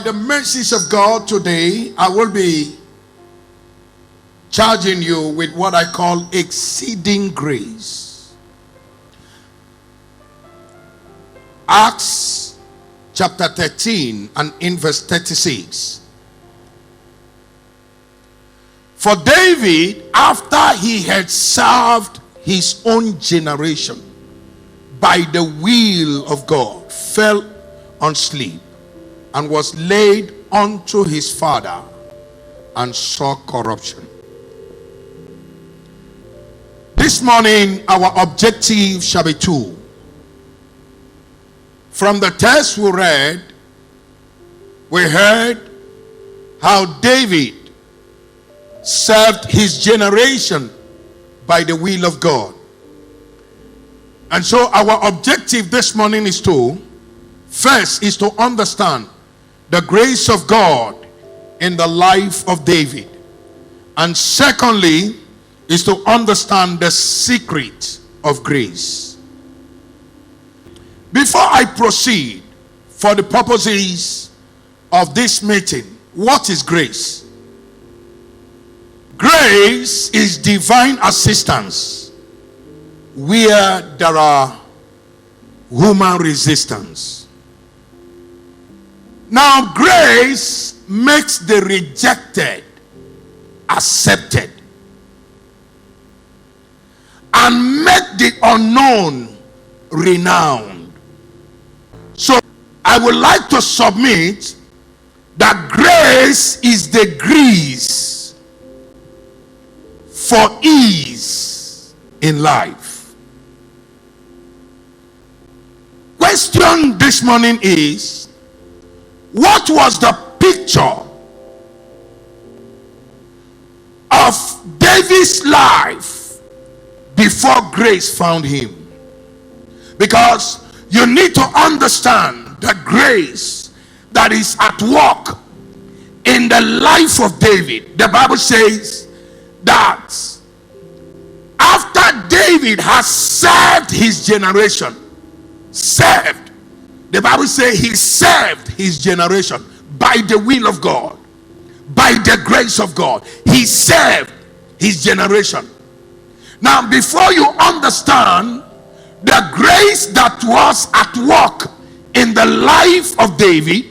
by the mercies of God today, I will be charging you with what I call exceeding grace. Acts chapter 13 and in verse 36. For David, after he had served his own generation by the will of God, fell on sleep and was laid unto his father and saw corruption. This morning, our objective shall be two. From the text we read, we heard how David served his generation by the will of God. And so our objective this morning is first is to understand the grace of God in the life of David. And secondly is to understand the secret of grace. Before I proceed, for the purposes of this meeting, what is grace? Grace is divine assistance where there are human resistance. Now, grace makes the rejected accepted and make the unknown renowned. So, I would like to submit that grace is the grease for ease in life. Question this morning is, what was the picture of David's life before grace found him? Because you need to understand the grace that is at work in the life of David. The Bible says that after David has served his generation, the Bible says he served his generation by the will of God, by the grace of God. He served his generation. Now, before you understand the grace that was at work in the life of David,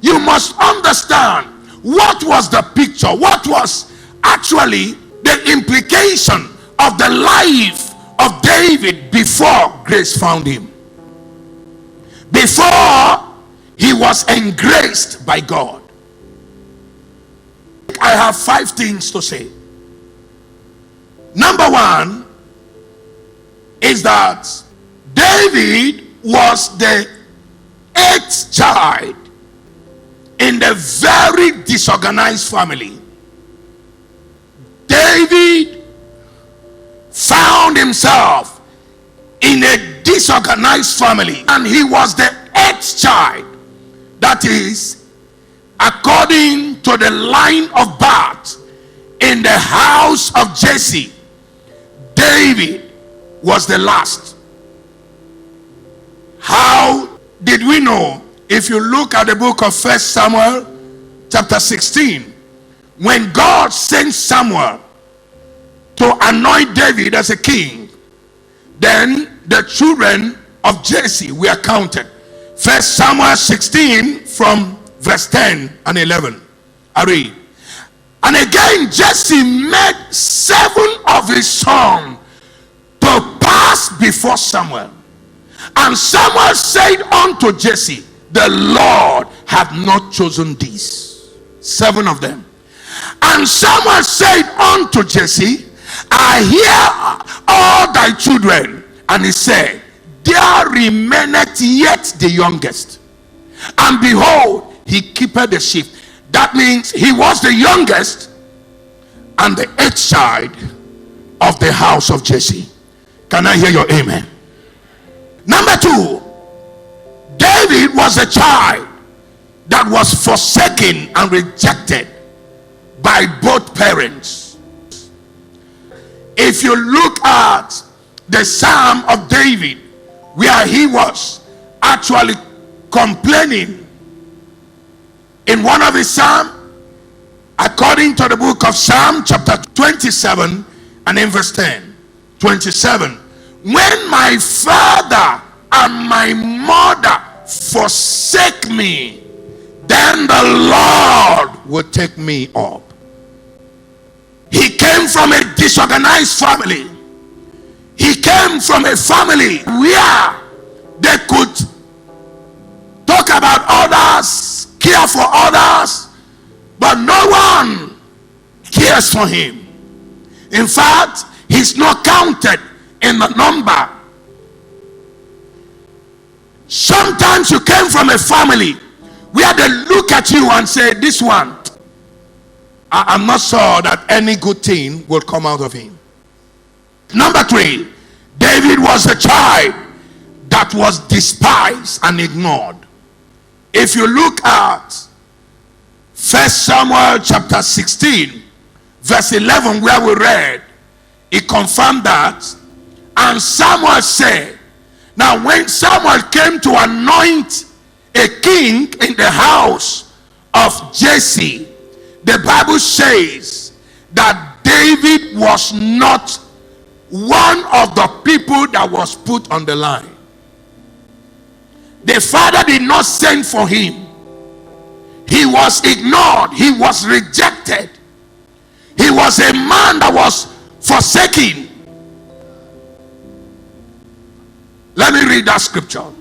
you must understand what was the picture, what was actually the implication of the life of David before grace found him. Before he was engraced by God. I have 5 things to say. Number 1 is that David was the 8th child in the very disorganized family. David found himself in a disorganized family, and he was the 8th child. That is, according to the line of birth in the house of Jesse, David was the last. How did we know? If you look at the book of 1 Samuel chapter 16, when God sent Samuel to anoint David as a king, then the children of Jesse were counted. 1 Samuel 16 from verse 10 and 11. I read. And again Jesse made 7 of his sons to pass before Samuel. And Samuel said unto Jesse, the Lord hath not chosen these. 7 of them. And Samuel said unto Jesse, I hear all thy children. And he said, there remaineth yet the youngest, and behold, he keepeth the sheep. That means he was the youngest and the 8th child of the house of Jesse. Can I hear your amen? Number 2, David was a child that was forsaken and rejected by both parents. If you look at the Psalm of David, where he was actually complaining in one of his Psalms, according to the book of Psalm chapter 27 and in verse 10. 27. When my father and my mother forsake me, then the Lord will take me up. He came from a disorganized family. He came from a family where they could talk about others, care for others, but no one cares for him. In fact, he's not counted in the number. Sometimes you came from a family where they look at you and say, this one, I'm not sure that any good thing will come out of him. Number 3, David was a child that was despised and ignored. If you look at 1 Samuel chapter 16, verse 11, where we read, it confirmed that. And Samuel said, now when Samuel came to anoint a king in the house of Jesse, the Bible says that David was not one of the people that was put on the line. The father did not send for him. He was ignored. He was rejected. He was a man that was forsaken. Let me read that scripture.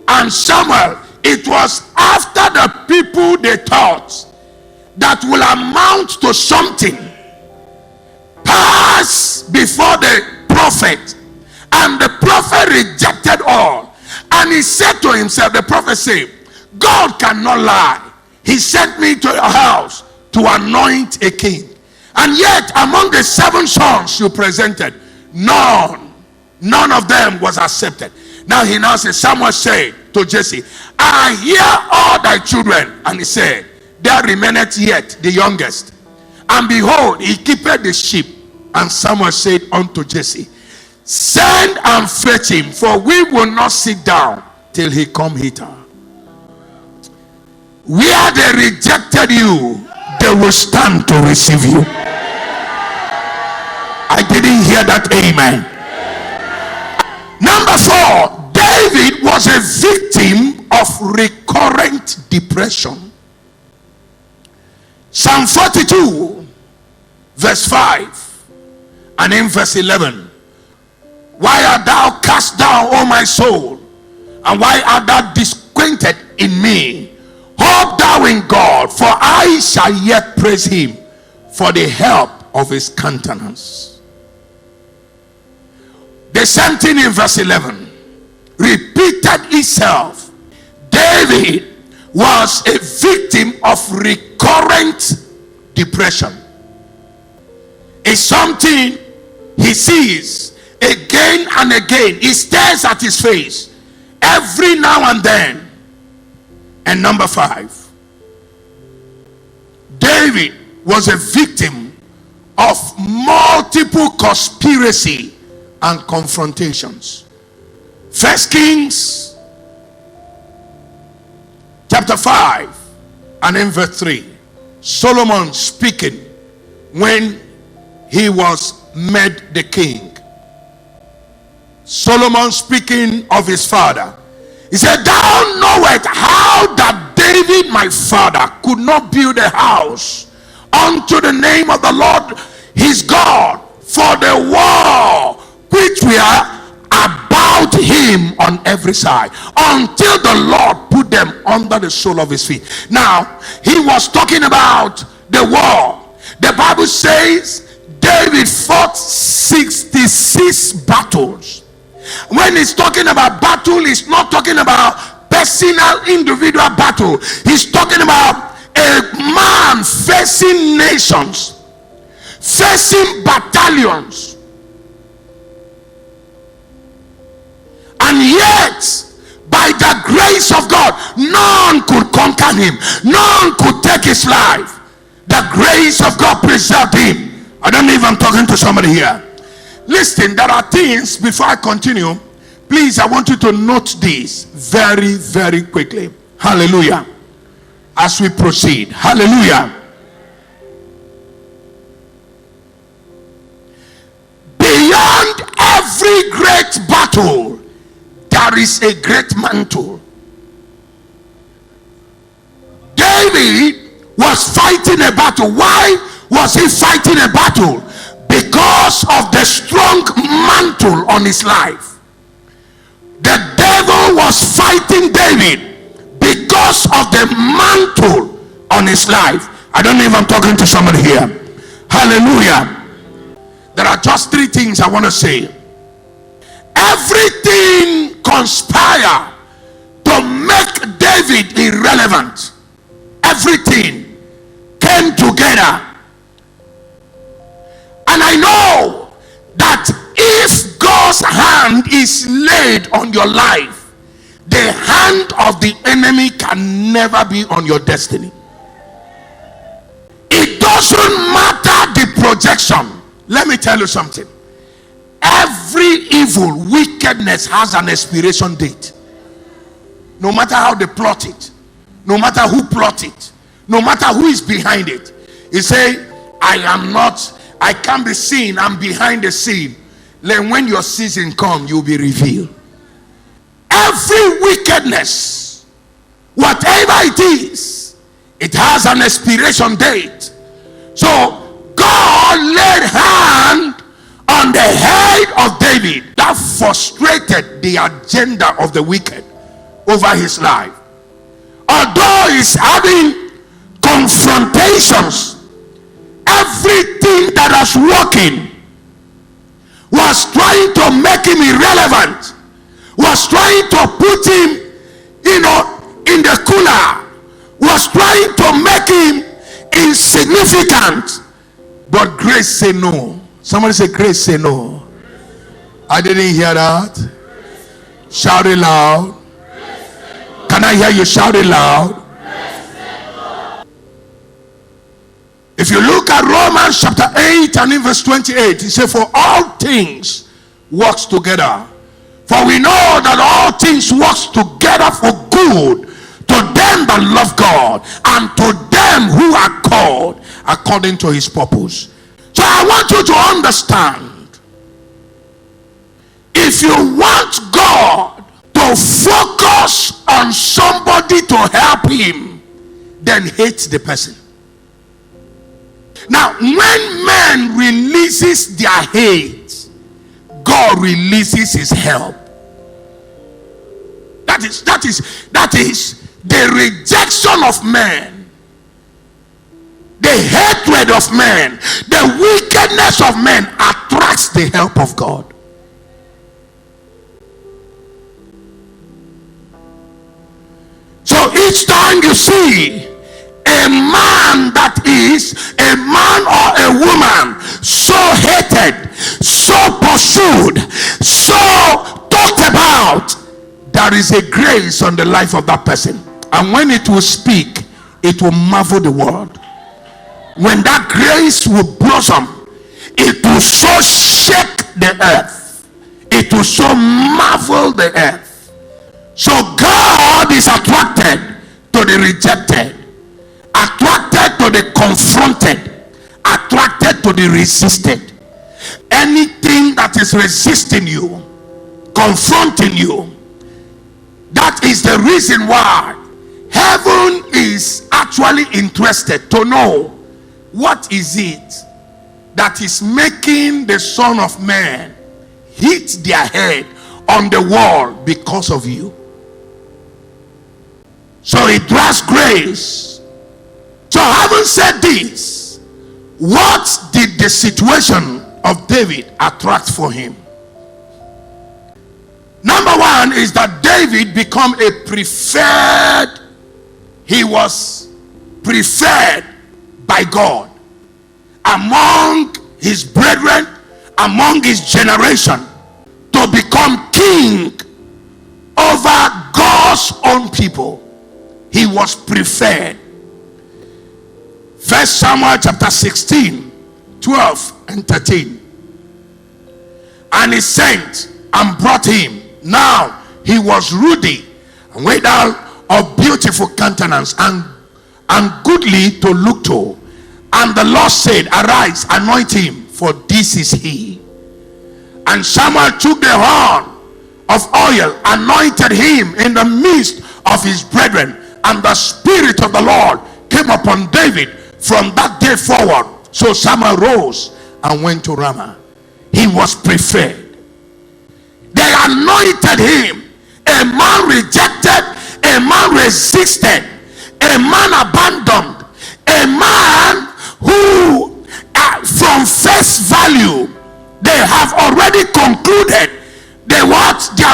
And Samuel, it was after the people they thought that will amount to something pass before the prophet, and the prophet rejected all. And he said to himself, the prophet said, God cannot lie. He sent me to your house to anoint a king, and yet among the 7 sons you presented, none of them was accepted. Now he now says, Samuel said to Jesse, I hear all thy children. And he said, there remaineth yet the youngest, and behold, he keepeth the sheep. And Samuel said unto Jesse, send and fetch him, for we will not sit down till he come hither. Where they rejected you, they will stand to receive you. I didn't hear that. Amen. Number 4, David was a victim of recurrent depression. Psalm 42 verse 5 and in verse 11. Why art thou cast down, O my soul? And why art thou disquieted in me? Hope thou in God, for I shall yet praise him for the help of his countenance. The same thing in verse 11 repeated itself. David was a victim of recurrent depression. It's something he sees again and again. He stares at his face every now and then. And number 5, David was a victim of multiple conspiracy and confrontations. 1 Kings chapter 5 and in verse 3, Solomon speaking when he was made the king. Solomon speaking of his father, he said, thou knowest how that David my father could not build a house unto the name of the Lord his God for the wall which were about him on every side, until the Lord put them under the sole of his feet. Now he was talking about the wall. The Bible says David fought 66 battles. When he's talking about battle, he's not talking about personal individual battle. He's talking about a man facing nations, facing battalions. And yet, by the grace of God, none could conquer him. None could take his life. The grace of God preserved him. I don't know if I'm talking to somebody here. Listen, there are things, before I continue, please, I want you to note this very, very quickly. Hallelujah. as we proceed. Hallelujah. Beyond every great battle, there is a great mantle. David was fighting a battle. Why was he fighting a battle? Because of the strong mantle on his life. The devil was fighting David because of the mantle on his life. I don't know if I'm talking to somebody here. Hallelujah. There are just three things I want to say. Everything conspired to make David irrelevant. Everything came together. And I know that if God's hand is laid on your life, the hand of the enemy can never be on your destiny. It doesn't matter the projection. Let me tell you something. Every evil wickedness has an expiration date. No matter how they plot it, no matter who plot it, no matter who is behind it. He say, I can't be seen, I'm behind the scene. Then when your season comes, you'll be revealed. Every wickedness, whatever it is, it has an expiration date. So God laid hand on the head of David that frustrated the agenda of the wicked over his life. Although he's having confrontations, everything that was working was trying to make him irrelevant, was trying to put him, in the cooler, was trying to make him insignificant. But grace say no. Somebody say, grace say no. I didn't hear that. Shout it loud. Can I hear you shout it loud? If you look at Romans chapter 8 and in verse 28, he said, for all things works together. For we know that all things works together for good to them that love God and to them who are called according to his purpose. So I want you to understand, if you want God to focus on somebody to help him, then hate the person. Now, when man releases their hate, God releases his help. That is the rejection of man, the hatred of man, the wickedness of man attracts the help of God. So each time you see a man that is a man or a woman so hated, so pursued, so talked about, there is a grace on the life of that person. And when it will speak, it will marvel the world. When that grace will blossom, it will so shake the earth. It will so marvel the earth. So God is attracted to the rejected, attracted to the confronted, attracted to the resisted. Anything that is resisting you, confronting you, that is the reason why heaven is actually interested to know what is it that is making the Son of Man hit their head on the wall because of you. So it draws grace. So having said this, what did the situation of David attract for him? Number one is that David become a preferred. He was preferred by God among his brethren, among his generation, to become king over God's own people. He was preferred. 1 Samuel chapter 16, 12 and 13. And he sent and brought him. Now he was ruddy and withal of beautiful countenance, and and goodly to look to. And the Lord said, arise, anoint him, for this is he. And Samuel took the horn of oil, anointed him in the midst of his brethren, and the Spirit of the Lord came upon David from that day forward. So Samuel rose and went to Ramah. He was preferred. They anointed him. A man rejected, a man resisted, a man abandoned, a man who from face value they have already concluded their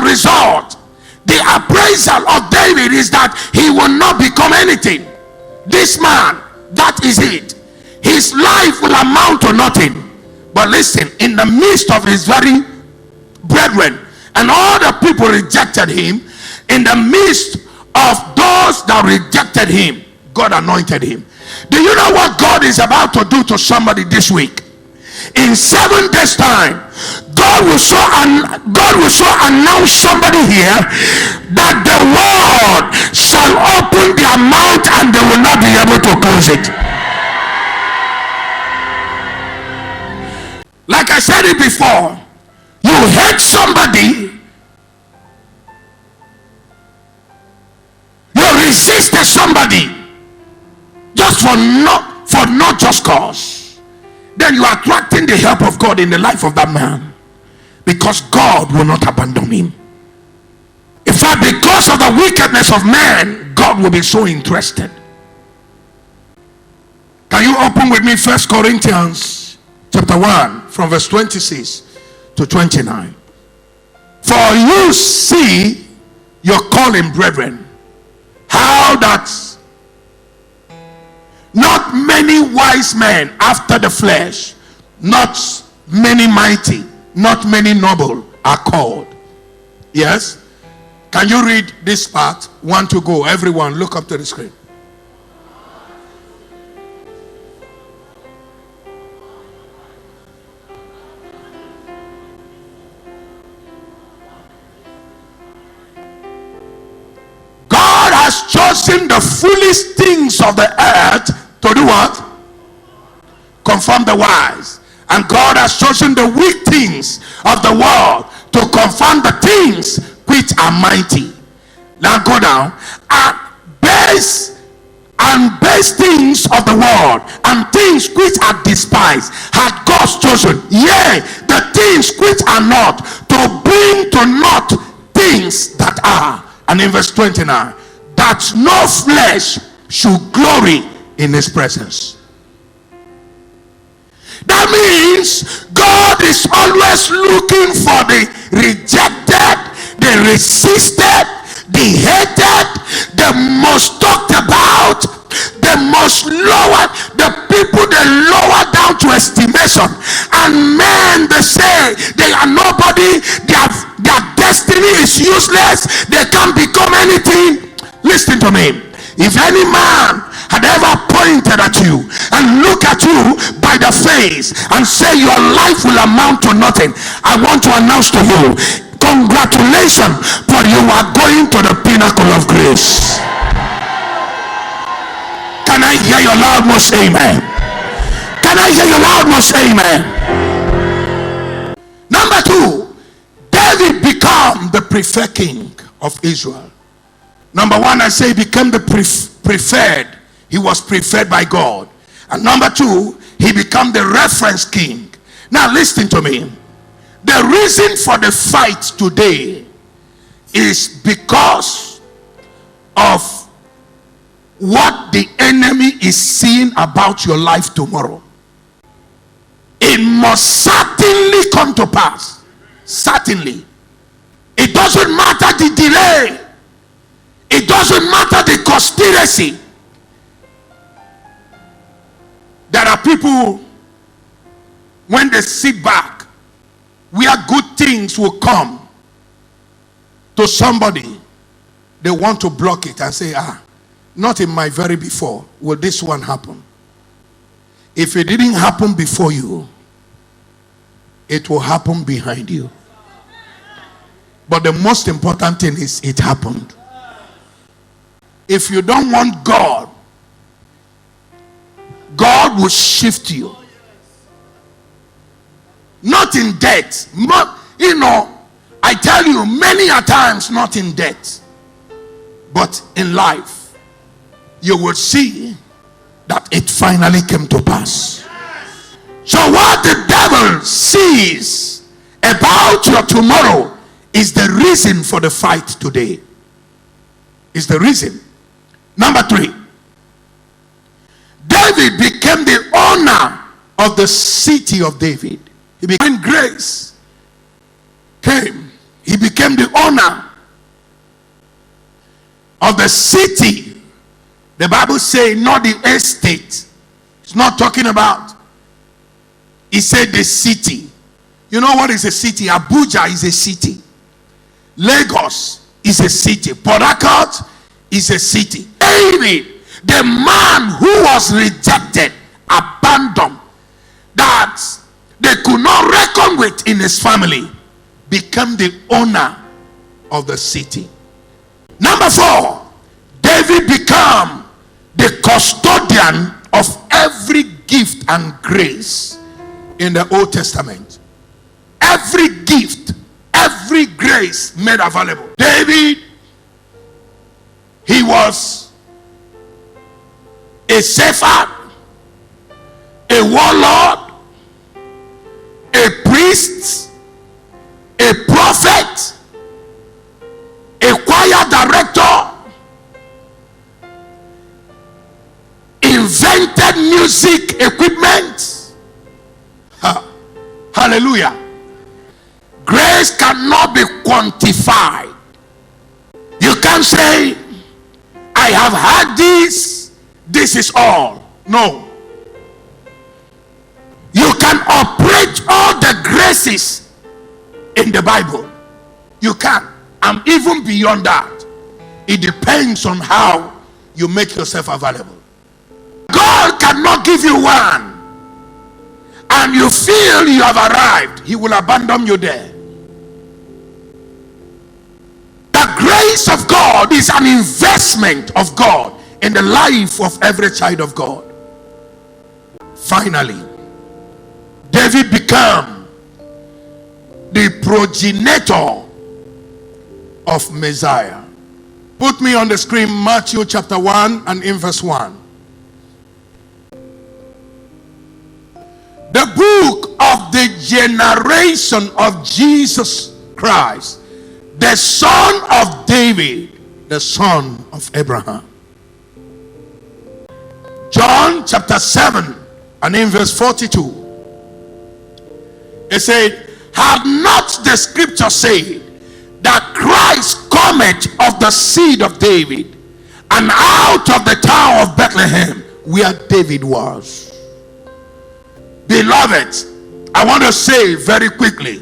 result. The appraisal of David is that he will not become anything. This man, that is it. His life will amount to nothing. But listen, in the midst of his very brethren, and all the people rejected him, in the midst of those that rejected him, God anointed him. Do you know what God is about to do to somebody this week? In 7 days time, God will so announce somebody here that the world shall open their mouth and they will not be able to close it. Like I said it before, you hate somebody, you resisted somebody just for not just cause, then you are attracting the help of God in the life of that man, because God will not abandon him. In fact, because of the wickedness of man, God will be so interested. Can you open with me 1 Corinthians chapter 1 from verse 26 to 29? For you see your calling, brethren, how that not many wise men after the flesh, not many mighty, not many noble are called. Yes? Can you read this part? 1 to go. Everyone look up to the screen. God has chosen the foolish things of the earth to do what? Confirm the wise. And God has chosen the weak things of the world to confirm the things which are mighty. Now go down. And base things of the world and things which are despised had God chosen, yea, the things which are not, to bring to naught things that are. And in verse 29, that no flesh should glory in his presence. That means God is always looking for the rejected, the resisted, the hated, the most talked about, the most lowered, the people they lower down to estimation. And men, they say they are nobody, their destiny is useless, they can't become anything. Listen to me. If any man had ever pointed at you and look at you by the face and say your life will amount to nothing, I want to announce to you, congratulations, for you are going to the pinnacle of grace. Can I hear your loud most amen? Can I hear your loud most amen? Number 2, David became the preferred king of Israel. Number 1, I say he became the preferred. He was preferred by God. And number 2, he became the reference king. Now listen to me. The reason for the fight today is because of what the enemy is seeing about your life tomorrow. It must certainly come to pass. Certainly. It doesn't matter the delay. It doesn't matter the conspiracy. There are people, when they sit back, where good things will come to somebody, they want to block it and say, not in my very before will this one happen. If it didn't happen before you, it will happen behind you. But the most important thing is it happened. If you don't want God God will shift you. Not in debt. I tell you, many a times not in debt, but in life, you will see that it finally came to pass. So what the devil sees about your tomorrow is the reason for the fight today. Is the reason. Number 3. David became the owner of the city of David. When grace came, he became the owner of the city. The Bible says not the estate. It's not talking about. He said the city. You know what is a city? Abuja is a city. Lagos is a city. Port Harcourt is a city. David, the man who was rejected, abandoned, that they could not reckon with in his family, became the owner of the city. Number 4, David became the custodian of every gift and grace in the Old Testament. Every gift, every grace made available. David, he was a shepherd, a warlord, a priest, a prophet, a choir director, invented music equipment. Hallelujah. Grace cannot be quantified. You can't say, I have had this is all. No. You can operate all the graces in the Bible. You can. And even beyond that, it depends on how you make yourself available. God cannot give you one and you feel you have arrived. He will abandon you there. The grace of God is an investment of God in the life of every child of God. Finally, David became the progenitor of Messiah. Put me on the screen, Matthew chapter 1 and in verse 1. The book of the generation of Jesus Christ, the son of David, the son of Abraham. John chapter 7 and in verse 42. It said, have not the scripture said that Christ cometh of the seed of David and out of the town of Bethlehem where David was? Beloved, I want to say very quickly,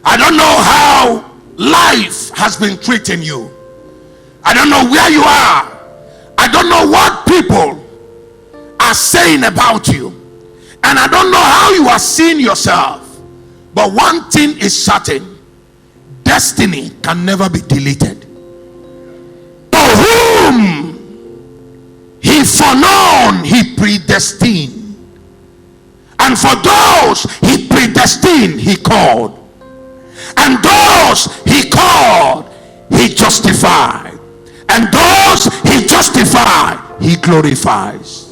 I don't know how life has been treating you. I don't know where you are. I don't know what people are saying about you. And I don't know how you are seeing yourself. But one thing is certain. Destiny can never be deleted. For whom he foreknown, he predestined. And for those he predestined, he called. And those he called, he justified. And those he justified, he glorifies.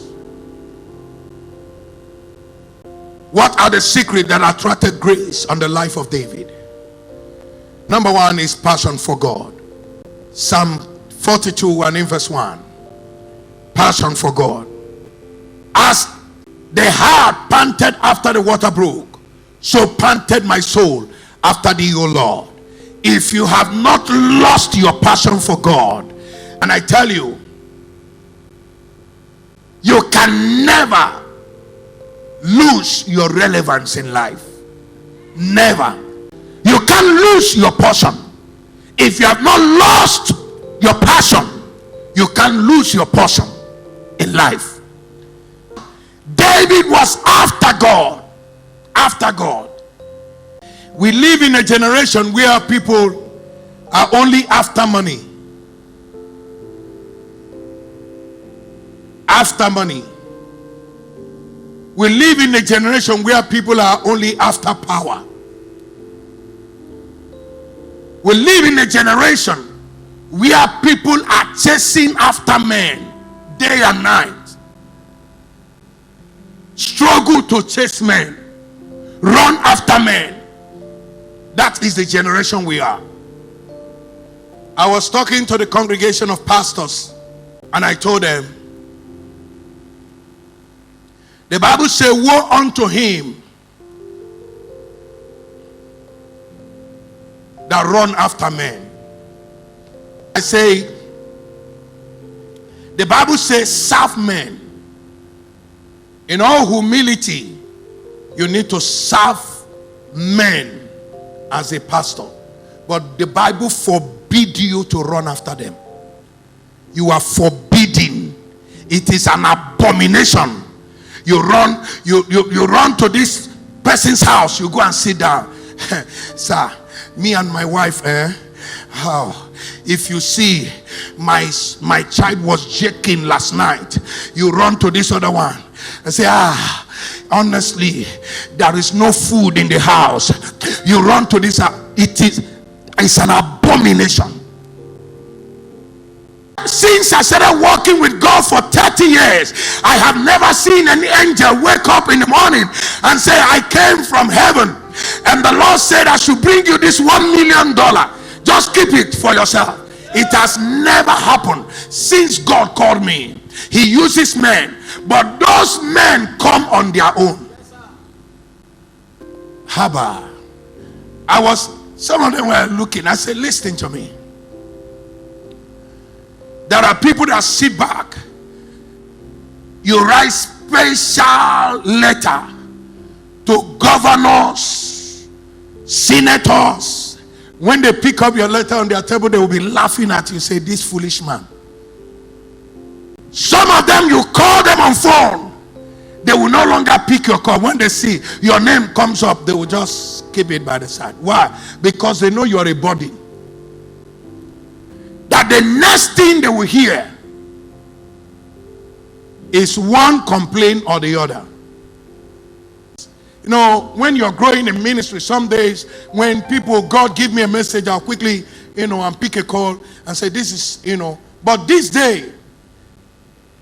What are the secrets that attracted grace on the life of David? Number 1 is passion for God. Psalm 42 and in verse 1. Passion for God. As the hart panted after the water brook, so panted my soul after thee, O Lord. If you have not lost your passion for God, and I tell you, you can never lose your relevance in life. Never. You can't lose your passion. If you have not lost your passion, you can't lose your passion in life. David was after God. After God. We live in a generation where people are only after money. After money. We live in a generation where people are only after power. We live in a generation where people are chasing after men day and night. Struggle to chase men, run after men. That is the generation we are. I was talking to the congregation of pastors, and I told them, the Bible says, woe unto him that run after men. I say, the Bible says, serve men. In all humility, you need to serve men as a pastor. But the Bible forbids you to run after them. You are forbidden. It is an abomination. You run to this person's house. You go and sit down. Sir, me and my wife, if you see my child was shaking last night, you run to this other one and say, honestly, there is no food in the house. You run to this. It's an abomination. Since I started walking with God for 30 years, I have never seen an angel wake up in the morning and say, I came from heaven and the Lord said I should bring you this $1 million. Just keep it for yourself. It has never happened since God called me. He uses men, but those men come on their own. Haba. Some of them were looking. I said, listen to me. There are people that sit back. You write special letter to governors, senators. When they pick up your letter on their table, they will be laughing at you. Say, this foolish man. Some of them, you call them on phone, they will no longer pick your call. When they see your name comes up, they will just keep it by the side. Why? Because they know you are a body. That the next thing they will hear is one complaint or the other. You know, when you're growing in ministry, some days when God give me a message, I'll quickly, and pick a call and say, this is, But this day,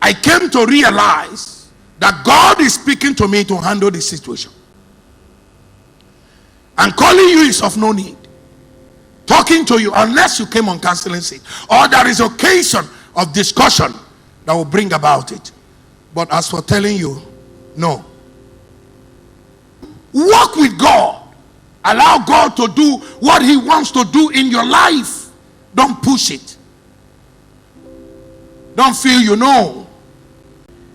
I came to realize that God is speaking to me to handle this situation. And calling you is of no need. Talking to you, unless you came on counseling seat, or there is occasion of discussion that will bring about it. But as for telling you, no. Walk with God. Allow God to do what He wants to do in your life. Don't push it. Don't feel you know.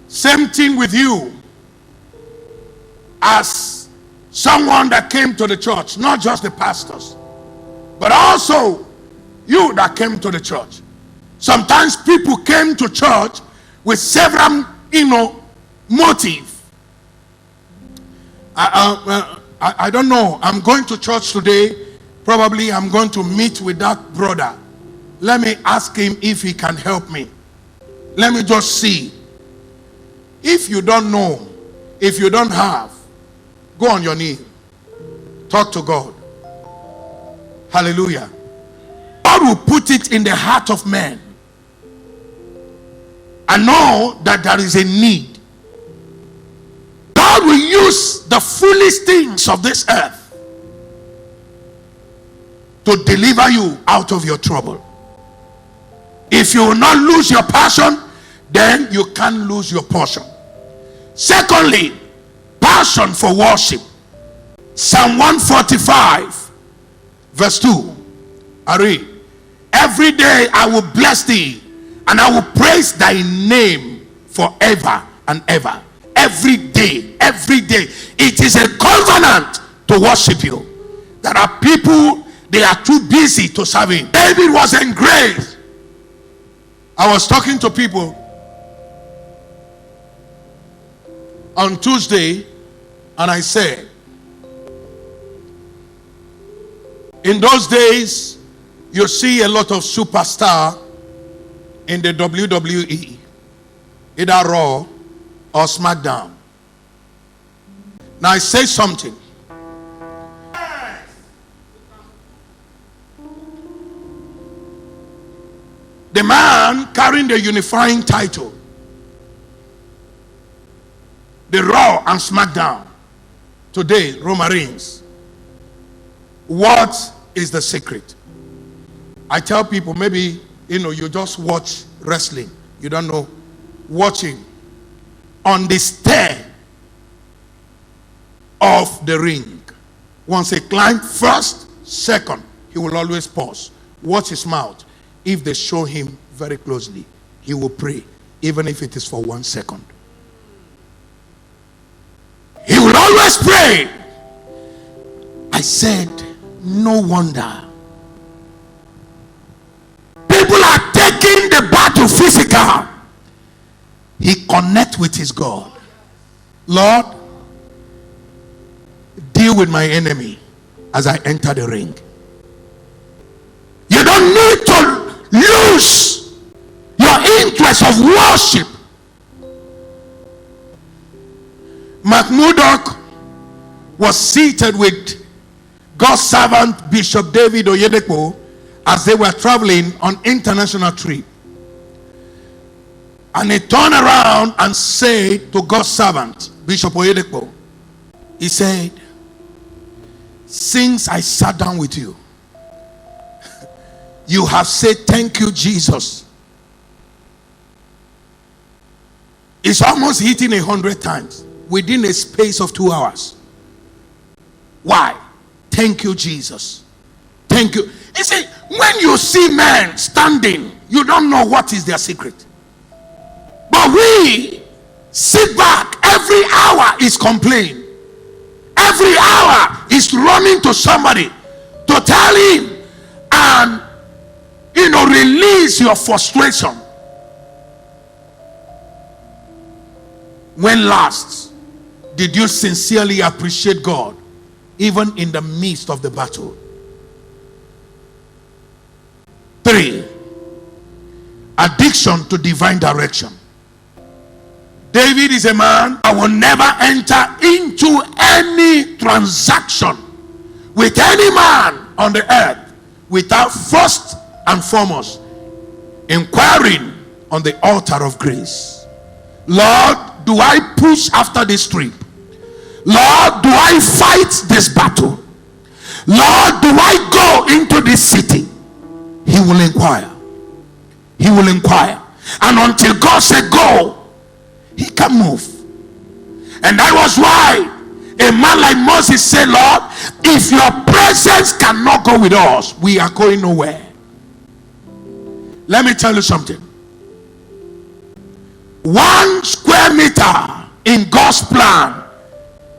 Same thing with you. As someone that came to the church, not just the pastors, but also you that came to the church. Sometimes people came to church with several, motive. I don't know. I'm going to church today. Probably I'm going to meet with that brother. Let me ask him if he can help me. Let me just see. If you don't know, if you don't have, go on your knee. Talk to God. Hallelujah. God will put it in the heart of man. And know that there is a need. God will use the foolish things of this earth to deliver you out of your trouble. If you will not lose your passion, then you can't lose your portion. Secondly, passion for worship. Psalm 145 verse 2. I read, every day I will bless thee and I will praise thy name forever and ever. Every day, every day. It is a covenant to worship you. There are people, they are too busy to serve him. David was engraved. I was talking to people on Tuesday and I said, in those days, you see a lot of superstar in the WWE, either Raw or SmackDown. Now I say something. The man carrying the unifying title, the Raw and SmackDown, today, Roman Reigns. What is the secret? I tell people, maybe, you just watch wrestling. You don't know. Watching on the stair of the ring. Once he climbs first, second, he will always pause. Watch his mouth. If they show him very closely, he will pray, even if it is for 1 second. He will always pray. I said, no wonder. People are taking the battle physical. He connects with his God. Lord, deal with my enemy as I enter the ring. You don't need to lose your interest of worship. Mark Murdoch was seated with God's servant Bishop David Oyedepo as they were traveling on international trip. And he turned around and said to God's servant Bishop Oyedepo, he said, since I sat down with you, you have said thank you, Jesus. It's almost hitting 100 times within a space of 2 hours. Why? Thank you, Jesus. Thank you. You see, when you see men standing, you don't know what is their secret. But we sit back. Every hour is complaining. Every hour is running to somebody to tell him and release your frustration. When last did you sincerely appreciate God, even in the midst of the battle? 3, addiction to divine direction. David is a man that will never enter into any transaction with any man on the earth without first and foremost inquiring on the altar of grace. Lord, do I push after this trip? Lord, do I fight this battle? Lord, do I go into this city? He will inquire. He will inquire. And until God said go, he can move. And that was why a man like Moses said, Lord, if your presence cannot go with us, we are going nowhere. Let me tell you something. 1 square meter in God's plan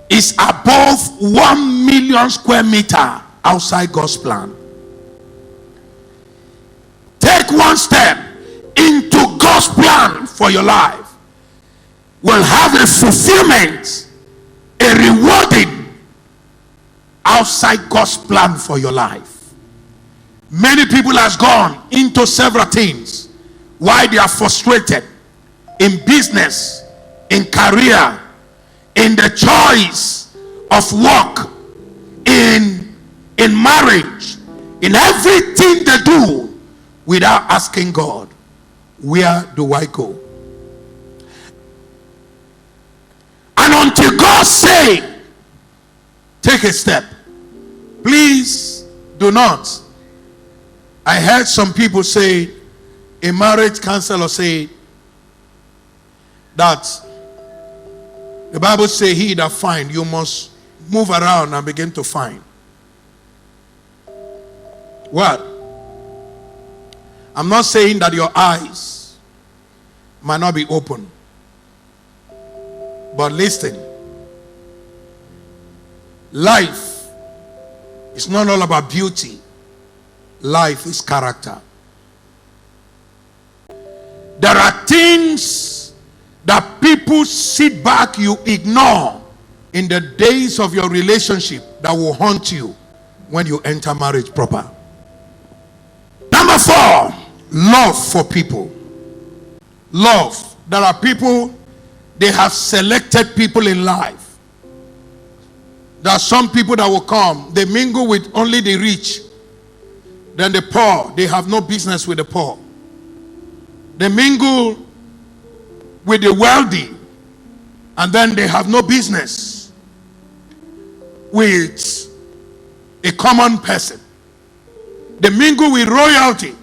is above 1 million square meter outside God's plan. Take one step into God's plan for your life. Will have a fulfillment, a rewarding outside God's plan for your life. Many people has gone into several things why they are frustrated in business, in career, in the choice of work, in marriage, in everything they do without asking God, where do I go? And until God say, take a step. Please do not. I heard some people say, a marriage counselor say that the Bible say he that find, you must move around and begin to find. What? I'm not saying that your eyes might not be open. But listen, life is not all about beauty. Life is character. There are things that people sit back, you ignore in the days of your relationship that will haunt you when you enter marriage proper. Number 4, love for people. Love. There are people, they have selected people in life There are some people that will come, they mingle with only the rich. Then the poor, they have no business with the poor. They mingle with the wealthy, and then they have no business with a common person. They mingle with royalty.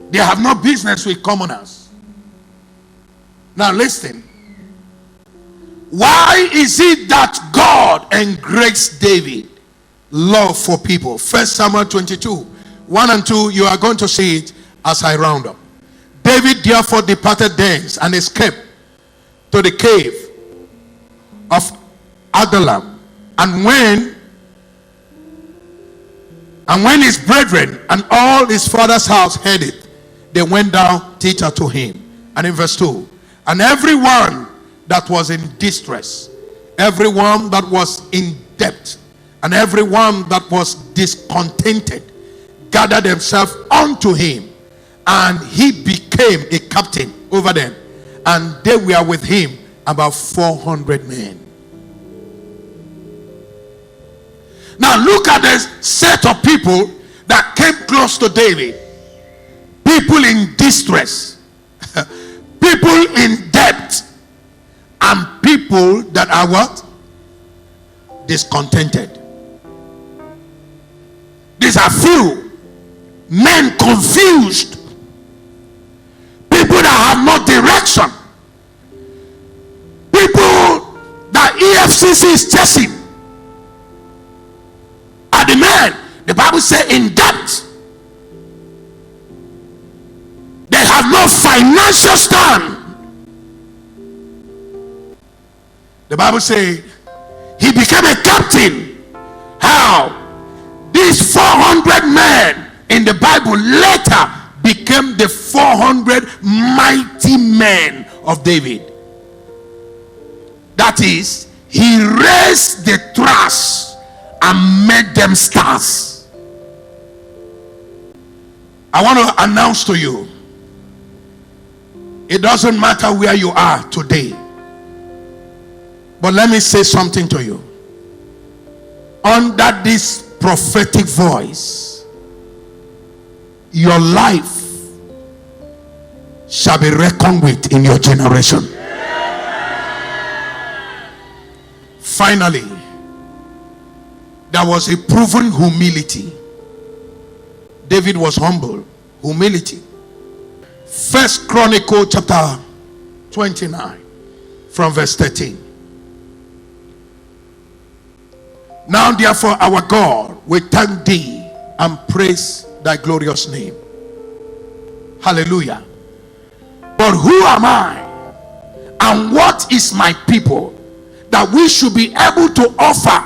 They have no business with commoners. Now listen. Why is it that God engraced David love for people? 1 Samuel 22, 1 and 2, you are going to see it as I round up. David therefore departed thence and escaped to the cave of Adullam. And when his brethren and all his father's house heard it, they went down thither to him. And in verse 2, and everyone that was in distress, everyone that was in debt, and everyone that was discontented gathered themselves unto him, and he became a captain over them, and they were with him about 400 men. Now look at the set of people that came close to David. People in distress, people in debt, and people that are what? Discontented. These are few men confused, people that have no direction, people that EFCC is chasing are the men, the Bible says, in debt. They have no financial stand. The Bible says he became a captain. How? These 400 men in the Bible later became the 400 mighty men of David. That is, he raised the trash and made them stars. I want to announce to you, it doesn't matter where you are today, but let me say something to you. Under this prophetic voice, your life shall be reckoned with in your generation. Finally, there was a proven humility. David was humble. Humility. First Chronicle chapter 29 from verse 13. Now therefore our God, we thank thee and praise thy glorious name. Hallelujah. But who am I and what is my people that we should be able to offer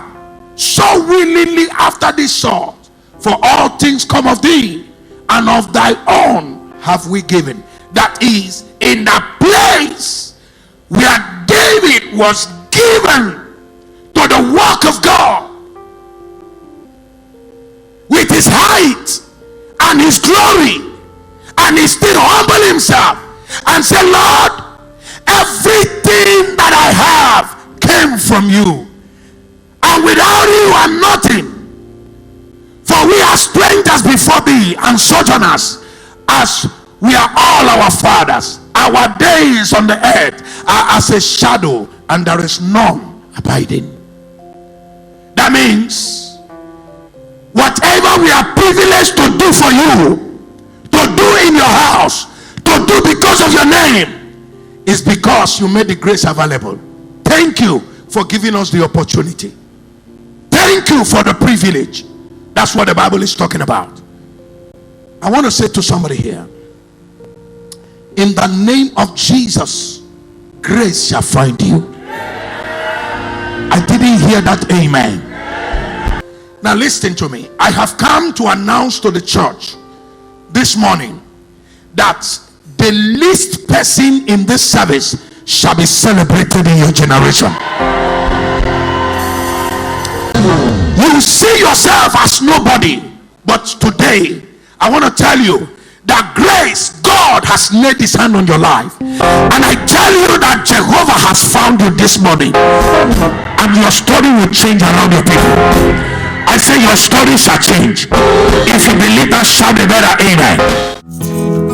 so willingly after this sort? For all things come of thee, and of thy own have we given. That is, in the place where David was given to the work of God, with his height and his glory, and he still humbled himself and said, Lord, everything that I have came from you, and without you I'm nothing. For we are strangers before thee and sojourners, as we are all our fathers. Our days on the earth are as a shadow, and there is none abiding. That means whatever we are privileged to do for you, to do in your house, to do because of your name, is because you made the grace available. Thank you for giving us the opportunity. Thank you for the privilege. That's what the Bible is talking about. I want to say to somebody here, in the name of Jesus, grace shall find you. I didn't hear that amen. Now listen to me. I have come to announce to the church this morning that the least person in this service shall be celebrated in your generation. You see yourself as nobody, but today I want to tell you that grace, God has laid his hand on your life, and I tell you that Jehovah has found you this morning, and your story will change around your people. I say your story shall change. If you believe that, shout a better amen.